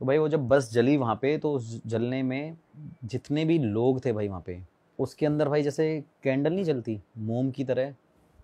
तो भाई वो जब बस जली वहाँ पे, तो उस जलने में जितने भी लोग थे भाई वहाँ पे, उसके अंदर भाई जैसे कैंडल नहीं जलती मोम की तरह,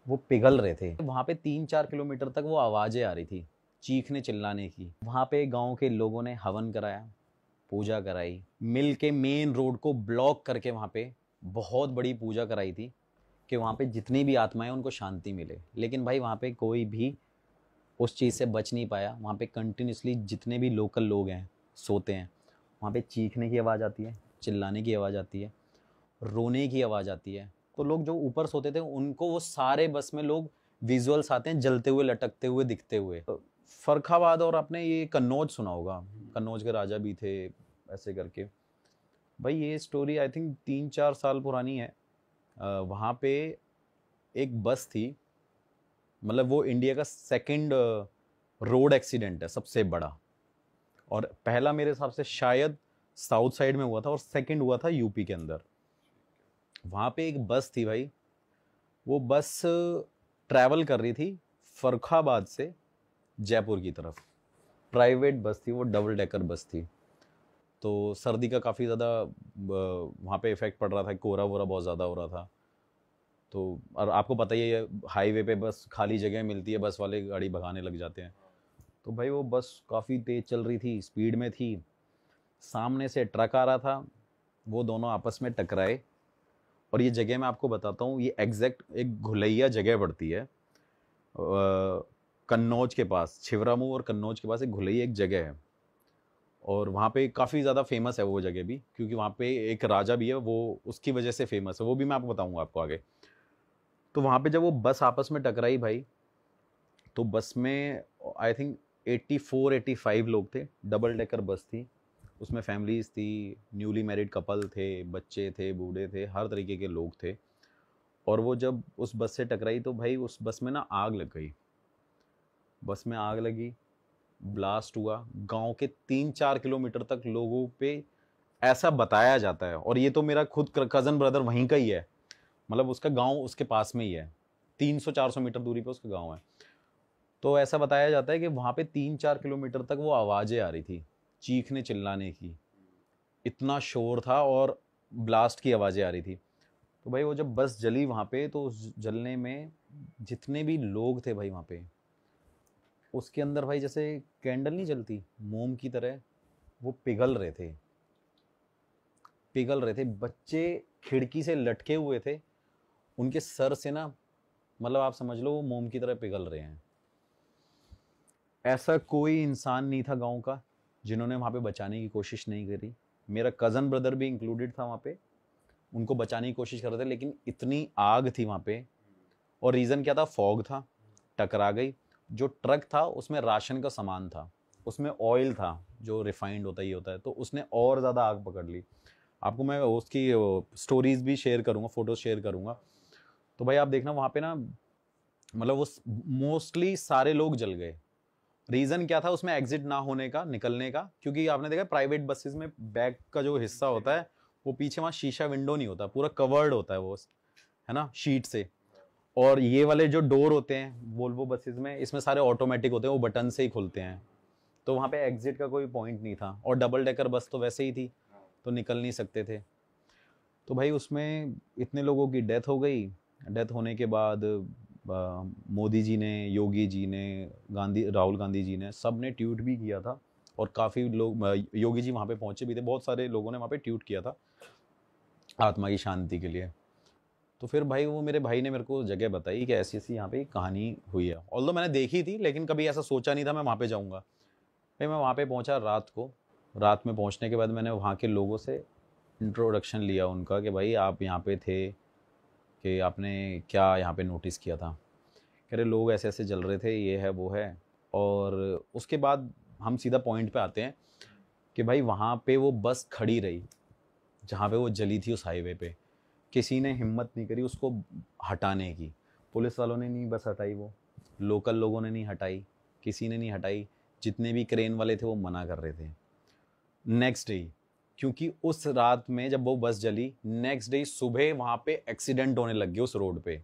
वो पिघल रहे थे। वहाँ पे 3-4 किलोमीटर तक वो आवाज़ें आ रही थी, चीखने चिल्लाने की। वहाँ पे गांव के लोगों ने हवन कराया, पूजा कराई, मिल के मेन रोड को ब्लॉक करके वहाँ पे बहुत बड़ी पूजा कराई थी कि वहाँ पे जितनी भी आत्माएं उनको शांति मिले। लेकिन भाई वहाँ पे कोई भी उस चीज़ से बच नहीं पाया। वहाँ पे कंटिन्यूसली जितने भी लोकल लोग हैं सोते हैं, वहाँ पे चीखने की आवाज़ आती है, चिल्लाने की आवाज़ आती है, रोने की आवाज़ आती है। तो लोग जो ऊपर सोते थे उनको वो सारे बस में लोग विजुअल्स आते हैं जलते हुए, लटकते हुए, दिखते हुए। तो फर्रुखाबाद, और आपने ये कन्नौज सुना होगा, कन्नौज के राजा भी थे ऐसे करके। भाई ये स्टोरी आई थिंक 3-4 साल पुरानी है। वहाँ पे एक बस थी, मतलब वो इंडिया का सेकंड रोड एक्सीडेंट है सबसे बड़ा, और पहला मेरे हिसाब से शायद साउथ साइड में हुआ था और सेकंड हुआ था यूपी के अंदर। वहाँ पे एक बस थी भाई, वो बस ट्रैवल कर रही थी फर्रुखाबाद से जयपुर की तरफ। प्राइवेट बस थी वो, डबल डेकर बस थी। तो सर्दी का काफ़ी ज़्यादा वहाँ पे इफेक्ट पड़ रहा था, कोहरा वोरा बहुत ज़्यादा हो रहा था। तो और आपको पता ही है हाईवे पे बस खाली जगह मिलती है, बस वाले गाड़ी भगाने लग जाते हैं। तो भाई वो बस काफ़ी तेज़ चल रही थी, स्पीड में थी। सामने से ट्रक आ रहा था, वो दोनों आपस में टकराए। और ये जगह मैं आपको बताता हूँ, ये एग्जैक्ट एक घुलैया जगह पड़ती है कन्नौज के पास, छिवरामऊ और कन्नौज के पास एक घुलैया एक जगह है। और वहाँ पे काफ़ी ज़्यादा फेमस है वो जगह भी, क्योंकि वहाँ पे एक राजा भी है, वो उसकी वजह से फेमस है, वो भी मैं आपको बताऊँगा आपको आगे। तो वहाँ पे जब वो बस आपस में टकराई भाई, तो बस में आई थिंक 84-85 लोग थे। डबल डेकर बस थी, उसमें फैमिलीज थी, न्यूली मैरिड कपल थे, बच्चे थे, बूढ़े थे, हर तरीके के लोग थे। और वो जब उस बस से टकराई तो भाई उस बस में ना आग लग गई। बस में आग लगी, ब्लास्ट हुआ, गांव के 3-4 किलोमीटर तक लोगों पे ऐसा बताया जाता है। और ये तो मेरा खुद कज़न ब्रदर वहीं का ही है, मतलब उसका गांव उसके पास में ही है, 300-400 मीटर दूरी पे उसका गांव है। तो ऐसा बताया जाता है कि वहाँ पे 3-4 किलोमीटर तक वो आवाज़ें आ रही थी, चीखने चिल्लाने की, इतना शोर था और ब्लास्ट की आवाज़ें आ रही थी। तो भाई वो जब बस जली वहाँ पे, तो उस जलने में जितने भी लोग थे भाई वहाँ पे, उसके अंदर भाई जैसे कैंडल नहीं जलती मोम की तरह, वो पिघल रहे थे, पिघल रहे थे। बच्चे खिड़की से लटके हुए थे, उनके सर से ना, मतलब आप समझ लो वो मोम की तरह पिघल रहे हैं। ऐसा कोई इंसान नहीं था गांव का जिन्होंने वहाँ पे बचाने की कोशिश नहीं करी। मेरा कज़न ब्रदर भी इंक्लूडेड था वहाँ पे, उनको बचाने की कोशिश कर रहे थे, लेकिन इतनी आग थी वहाँ पे। और रीज़न क्या था? फॉग था, टकरा गई। जो ट्रक था उसमें राशन का सामान था, उसमें ऑयल था जो रिफाइंड होता ही होता है, तो उसने और ज़्यादा आग पकड़ ली। आपको मैं उसकी स्टोरीज भी शेयर करूँगा, फोटोज शेयर करूँगा। तो भाई आप देखना वहाँ पे ना, मतलब वो मोस्टली सारे लोग जल गए। रीज़न क्या था उसमें एग्जिट ना होने का, निकलने का? क्योंकि आपने देखा प्राइवेट बसेस में बैक का जो हिस्सा होता है, वो पीछे वहाँ शीशा विंडो नहीं होता, पूरा कवर्ड होता है वो, है ना, शीट से। और ये वाले जो डोर होते हैं वोल्वो बसेस में, इसमें सारे ऑटोमेटिक होते हैं, वो बटन से ही खुलते हैं। तो वहाँ पे एग्जिट का कोई पॉइंट नहीं था, और डबल डेकर बस तो वैसे ही थी, तो निकल नहीं सकते थे। तो भाई उसमें इतने लोगों की डेथ हो गई। डेथ होने के बाद मोदी जी ने, योगी जी ने, राहुल गांधी जी ने, सब ने ट्वीट भी किया था। और काफ़ी लोग, योगी जी वहाँ पे पहुँचे भी थे, बहुत सारे लोगों ने वहाँ पे ट्वीट किया था आत्मा की शांति के लिए। तो फिर भाई वो मेरे भाई ने मेरे को जगह बताई कि ऐसी ऐसी यहाँ पे कहानी हुई है। ऑल्दो मैंने देखी थी, लेकिन कभी ऐसा सोचा नहीं था मैं वहाँ पे जाऊँगा। भाई मैं वहाँ पे पहुँचा रात को। रात में पहुँचने के बाद मैंने वहाँ के लोगों से इंट्रोडक्शन लिया उनका कि भाई आप यहाँ पे थे, कि आपने क्या यहाँ पे नोटिस किया था? कह रहे लोग ऐसे ऐसे जल रहे थे, ये है वो है। और उसके बाद हम सीधा पॉइंट पे आते हैं कि भाई वहाँ पे वो बस खड़ी रही जहाँ पे वो जली थी, उस हाईवे पे। किसी ने हिम्मत नहीं करी उसको हटाने की। पुलिस वालों ने नहीं बस हटाई, वो लोकल लोगों ने नहीं हटाई, किसी ने नहीं हटाई। जितने भी क्रेन वाले थे वो मना कर रहे थे। नेक्स्ट डे, क्योंकि उस रात में जब वो बस जली, नेक्स्ट डे सुबह वहाँ पे एक्सीडेंट होने लग गए उस रोड पे।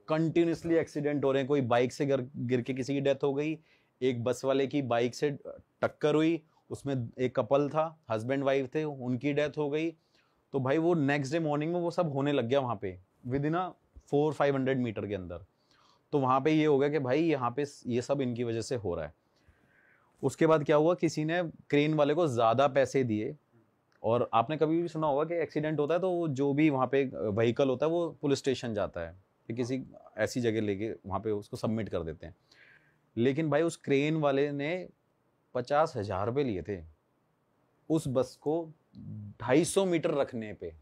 कंटिन्यूसली एक्सीडेंट हो रहे हैं। कोई बाइक से गिर गिर के किसी की डेथ हो गई, एक बस वाले की बाइक से टक्कर हुई, उसमें एक कपल था, हस्बैंड वाइफ थे, उनकी डेथ हो गई। तो भाई वो नेक्स्ट डे मॉर्निंग में वो सब होने लग गया वहाँ पे विद इन 400-500 मीटर के अंदर। तो वहाँ पे ये हो गया कि भाई यहाँ पे ये सब इनकी वजह से हो रहा है। उसके बाद क्या हुआ, किसी ने क्रेन वाले को ज़्यादा पैसे दिए। और आपने कभी भी सुना होगा कि एक्सीडेंट होता है तो वो जो भी वहाँ पे व्हीकल होता है वो पुलिस स्टेशन जाता है, कि किसी ऐसी जगह लेके वहाँ पे उसको सबमिट कर देते हैं। लेकिन भाई उस क्रेन वाले ने 50,000 रुपये लिए थे उस बस को 250 मीटर रखने पे,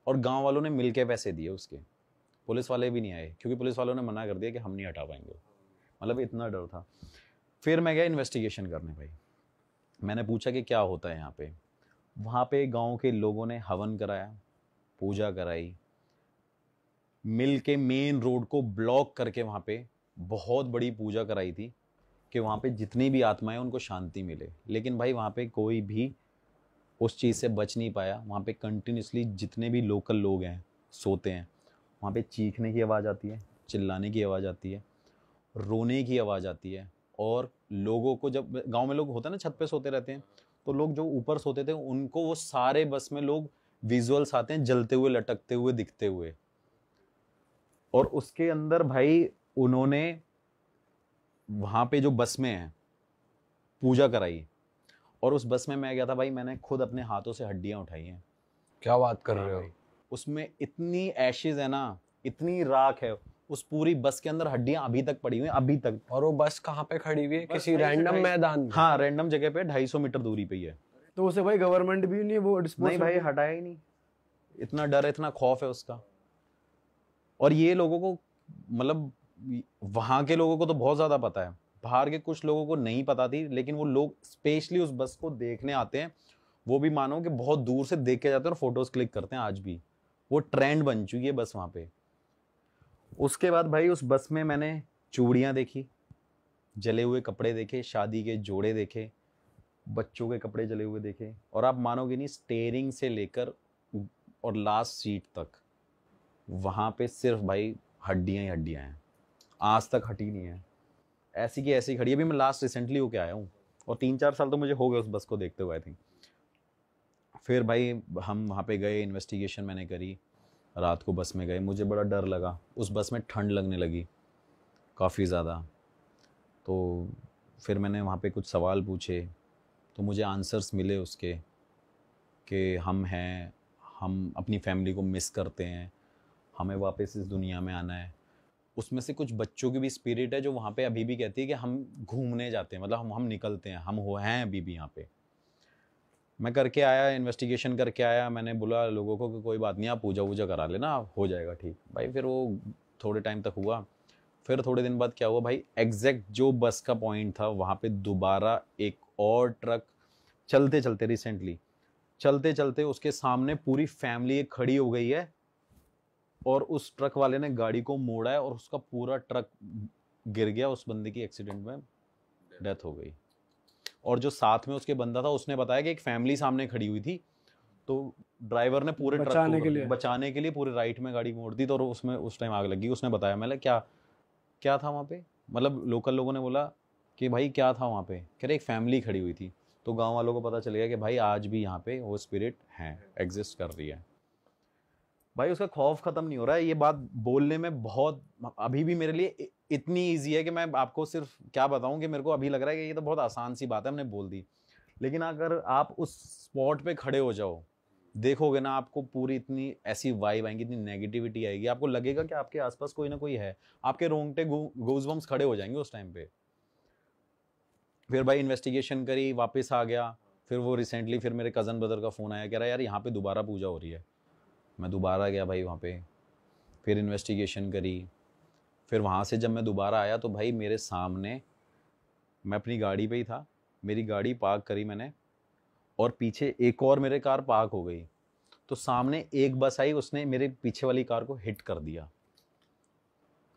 और गांव वालों ने मिलके पैसे दिए उसके। पुलिस वाले भी नहीं आए क्योंकि पुलिस वालों ने मना कर दिया कि हम नहीं हटा पाएंगे। मतलब इतना डर था। फिर मैं गया इन्वेस्टिगेशन करने भाई। मैंने पूछा कि क्या होता है यहाँ पे। वहाँ पे गांव के लोगों ने हवन कराया, पूजा कराई, मिल के मेन रोड को ब्लॉक करके वहाँ पे बहुत बड़ी पूजा कराई थी कि वहाँ पे जितनी भी आत्माएं उनको शांति मिले। लेकिन भाई वहाँ पे कोई भी उस चीज़ से बच नहीं पाया। वहाँ पे कंटिन्यूसली जितने भी लोकल लोग हैं सोते हैं, वहाँ पे चीखने की आवाज़ आती है, चिल्लाने की आवाज़ आती है, रोने की आवाज़ आती है। और लोगों को, जब गांव में लोग होते हैं ना छत पे सोते रहते हैं, तो लोग जो ऊपर सोते थे उनको वो सारे बस में लोग विजुअल्स आते हैं जलते हुए, लटकते हुए, दिखते हुए। और उसके अंदर भाई उन्होंने वहाँ पे जो बस में है पूजा कराई। और उस बस में मैं गया था भाई, मैंने खुद अपने हाथों से हड्डियाँ उठाई हैं। क्या बात कर रहे हो? उसमें इतनी एशेज है ना, इतनी राख है उस पूरी बस के अंदर, हड्डियां अभी तक पड़ी हुई हैं, अभी तक। और वो बस कहाँ पे खड़ी हुई है? किसी रैंडम मैदान में? हाँ, रैंडम जगह पे 250 मीटर दूरी पे ही है। तो उसे भाई गवर्नमेंट भी नहीं वो नहीं भाई, हटाया ही नहीं। इतना डर, इतना खौफ है उसका। और ये लोगों को, मतलब वहां के लोगों को तो बहुत ज्यादा पता है, बाहर के कुछ लोगों को नहीं पता थी। लेकिन वो लोग स्पेशली उस बस को देखने आते हैं। वो भी मानो कि बहुत दूर से देख के जाते हैं और फोटोज क्लिक करते हैं। आज भी वो ट्रेंड बन चुकी है बस वहां पे। उसके बाद भाई उस बस में मैंने चूड़ियां देखी, जले हुए कपड़े देखे, शादी के जोड़े देखे, बच्चों के कपड़े जले हुए देखे। और आप मानोगे नहीं, स्टेयरिंग से लेकर और लास्ट सीट तक वहां पे सिर्फ भाई हड्डियां ही हड्डियां हैं, आज तक हटी नहीं है। ऐसी की ऐसी खड़ी है। अभी मैं लास्ट रिसेंटली होके आया हूँ और 3-4 साल तो मुझे हो गए उस बस को देखते हुए, आई थिंक। फिर भाई हम वहाँ पे गए, इन्वेस्टिगेशन मैंने करी। रात को बस में गए, मुझे बड़ा डर लगा। उस बस में ठंड लगने लगी काफ़ी ज़्यादा। तो फिर मैंने वहाँ पे कुछ सवाल पूछे, तो मुझे आंसर्स मिले उसके कि हम हैं, हम अपनी फैमिली को मिस करते हैं, हमें वापस इस दुनिया में आना है। उसमें से कुछ बच्चों की भी स्पिरिट है जो वहाँ पे अभी भी कहती है कि हम घूमने जाते हैं, मतलब हम निकलते हैं, हम हो हैं अभी भी यहाँ पे। मैं करके आया, इन्वेस्टिगेशन करके आया। मैंने बोला लोगों को कि कोई बात नहीं, आप पूजा वूजा करा लेना, हो जाएगा ठीक। भाई फिर वो थोड़े टाइम तक हुआ। फिर थोड़े दिन बाद क्या हुआ भाई, एग्जैक्ट जो बस का पॉइंट था वहाँ पे दोबारा एक और ट्रक चलते चलते, रिसेंटली चलते चलते उसके सामने पूरी फैमिली खड़ी हो गई है। और उस ट्रक वाले ने गाड़ी को मोड़ा है और उसका पूरा ट्रक गिर गया। उस बंदे की एक्सीडेंट में डेथ हो गई। और जो साथ में उसके बंदा था उसने बताया कि एक फैमिली सामने खड़ी हुई थी, तो ड्राइवर ने पूरे ट्रक को बचाने के लिए पूरे राइट में गाड़ी मोड़ दी। तो उसमें उस टाइम आग लगी। उसने बताया, मैंने क्या था वहाँ पे। मतलब लोकल लोगों ने बोला कि भाई क्या था वहाँ पे, कह रहे एक फैमिली खड़ी हुई थी। तो गांव वालों को पता चल गया कि भाई आज भी यहाँ पे वो स्पिरिट है, एग्जिस्ट कर रही है। भाई उसका खौफ खत्म नहीं हो रहा है। ये बात बोलने में बहुत, अभी भी मेरे लिए इतनी ईजी है कि मैं आपको सिर्फ क्या बताऊं कि मेरे को अभी लग रहा है कि ये तो बहुत आसान सी बात है, हमने बोल दी। लेकिन अगर आप उस स्पॉट पे खड़े हो जाओ, देखोगे ना, आपको पूरी इतनी ऐसी वाइब आएंगी, इतनी नेगेटिविटी आएगी, आपको लगेगा कि आपके आसपास कोई ना कोई है। आपके रोंगटे गूज़बम्स खड़े हो जाएंगे उस टाइम पे। फिर भाई इन्वेस्टिगेशन करी, वापस आ गया। फिर वो रिसेंटली फिर मेरे कज़न ब्रदर का फ़ोन आया, कह रहा है यार यहाँ पे दोबारा पूजा हो रही है। मैं दोबारा गया भाई वहाँ पे, फिर इन्वेस्टिगेशन करी। फिर वहाँ से जब मैं दोबारा आया तो भाई मेरे सामने, मैं अपनी गाड़ी पे ही था, मेरी गाड़ी पार्क करी मैंने, और पीछे एक और मेरे कार पार्क हो गई। तो सामने एक बस आई, उसने मेरे पीछे वाली कार को हिट कर दिया।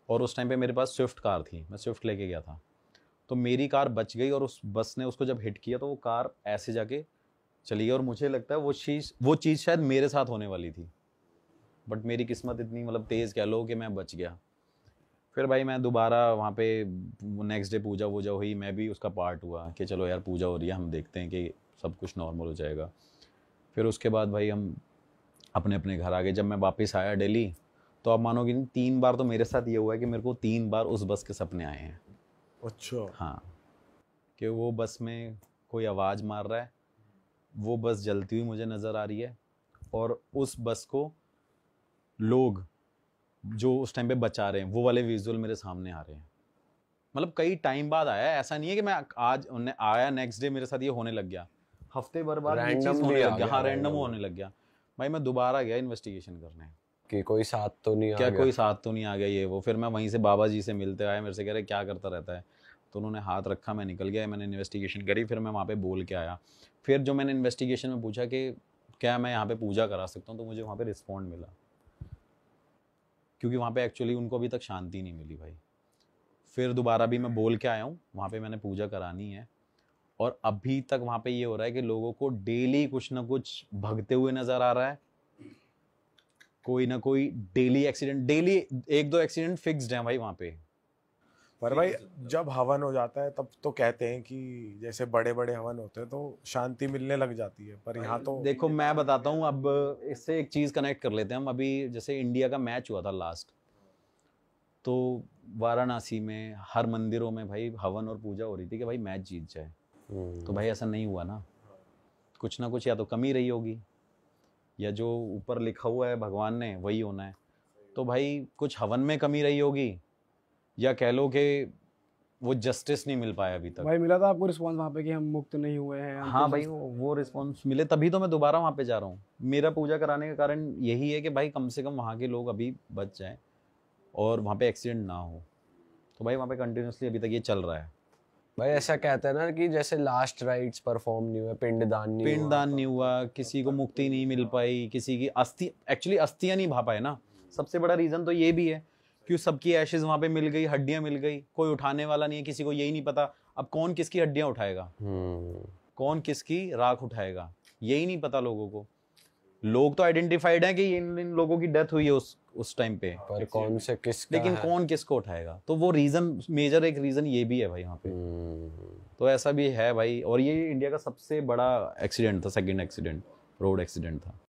और उस टाइम पे मेरे पास स्विफ्ट कार थी, मैं स्विफ्ट लेके गया था। तो मेरी कार बच गई और उस बस ने उसको जब हिट किया तो वो कार ऐसे जाके चली गई। और मुझे लगता है वो चीज़ शायद मेरे साथ होने वाली थी, बट मेरी किस्मत इतनी मतलब तेज़ कह लो कि मैं बच गया। फिर भाई मैं दोबारा वहाँ पे नेक्स्ट डे पूजा वूजा हुई, मैं भी उसका पार्ट हुआ कि चलो यार पूजा हो रही है, हम देखते हैं कि सब कुछ नॉर्मल हो जाएगा। फिर उसके बाद भाई हम अपने अपने घर आ गए। जब मैं वापस आया दिल्ली, तो आप मानोगे नहीं, 3 बार तो मेरे साथ ये हुआ है कि मेरे को 3 बार उस बस के सपने आए हैं। अच्छा। हाँ, कि वो बस में कोई आवाज़ मार रहा है, वो बस जलती हुई मुझे नज़र आ रही है, और उस बस को लोग जो उस टाइम पे बचा रहे हैं, वो वाले विजुअल मेरे सामने आ रहे हैं। मतलब कई टाइम बाद आया है, ऐसा नहीं है कि मैं आज उन्हें आया नेक्स्ट डे मेरे साथ ये होने लग गया, हफ्ते भर बाद ये चीज़ Randomly होने आ लग गया। गया, हाँ, रैंडम randomly। होने लग गया। भाई मैं दोबारा गया इन्वेस्टिगेशन करने कि कोई साथ तो नहीं आ क्या गया। कोई साथ तो नहीं आ गया ये वो। फिर मैं वहीं से बाबा जी से मिलते आए, मेरे से कह रहे क्या करता रहता है, तो उन्होंने हाथ रखा, मैं निकल गया, मैंने इन्वेस्टिगेशन करी, फिर मैं वहाँ पे बोल के आया। फिर जो मैंने इन्वेस्टिगेशन में पूछा कि क्या मैं यहाँ पे पूजा करा सकता हूँ, तो मुझे वहाँ पे रिस्पॉन्ड मिला, क्योंकि वहाँ पे एक्चुअली उनको अभी तक शांति नहीं मिली भाई। फिर दोबारा भी मैं बोल के आया हूँ, वहाँ पे मैंने पूजा करानी है, और अभी तक वहाँ पे ये हो रहा है कि लोगों को डेली कुछ ना कुछ भगते हुए नज़र आ रहा है, कोई ना कोई daily accident, daily 1-2 accident fixed हैं भाई वहाँ पे। पर भाई जब हवन हो जाता है तब तो कहते हैं कि जैसे बड़े बड़े हवन होते हैं तो शांति मिलने लग जाती है, पर यहाँ तो देखो मैं बताता हूँ, अब इससे एक चीज़ कनेक्ट कर लेते हैं हम। अभी जैसे इंडिया का मैच हुआ था लास्ट, तो वाराणसी में हर मंदिरों में भाई हवन और पूजा हो रही थी कि भाई मैच जीत जाए। तो भाई ऐसा नहीं हुआ ना, कुछ ना कुछ या तो कमी रही होगी, या जो ऊपर लिखा हुआ है भगवान ने वही होना है। तो भाई कुछ हवन में कमी रही होगी, या कह लो कि वो जस्टिस नहीं मिल पाया अभी तक। भाई मिला था आपको रिस्पांस वहाँ पे कि हम मुक्त नहीं हुए हैं? हम हाँ तो भाई, वो रिस्पॉन्स मिले तभी तो मैं दोबारा वहाँ पे जा रहा हूँ। मेरा पूजा कराने का कारण यही है कि भाई कम से कम वहाँ के लोग अभी बच जाएं और वहाँ पे एक्सीडेंट ना हो। तो भाई वहाँ पे कंटिन्यूसली अभी तक ये चल रहा है। भाई ऐसा कहते हैं ना कि जैसे लास्ट राइट्स परफॉर्म नहीं हुए, पिंडदान नहीं हुआ, किसी को मुक्ति नहीं मिल पाई, किसी की एक्चुअली अस्थियाँ नहीं भा पाए ना। सबसे बड़ा रीज़न तो ये भी है कि सबकी एशेज वहाँ पे मिल गई, हड्डियाँ मिल गई, कोई उठाने वाला नहीं है, किसी को यही नहीं पता अब कौन किसकी हड्डियाँ उठाएगा, कौन किसकी राख उठाएगा, यही नहीं पता लोगों को। लोग तो आइडेंटिफाइड हैं कि इन लोगों की डेथ हुई है उस टाइम पे, पर कौन से किसका लेकिन कौन किसको उठाएगा। तो वो रीज़न, मेजर एक रीज़न ये भी है भाई वहाँ पे। तो ऐसा भी है भाई। और ये इंडिया का सबसे बड़ा एक्सीडेंट था, सेकंड एक्सीडेंट, रोड एक्सीडेंट था।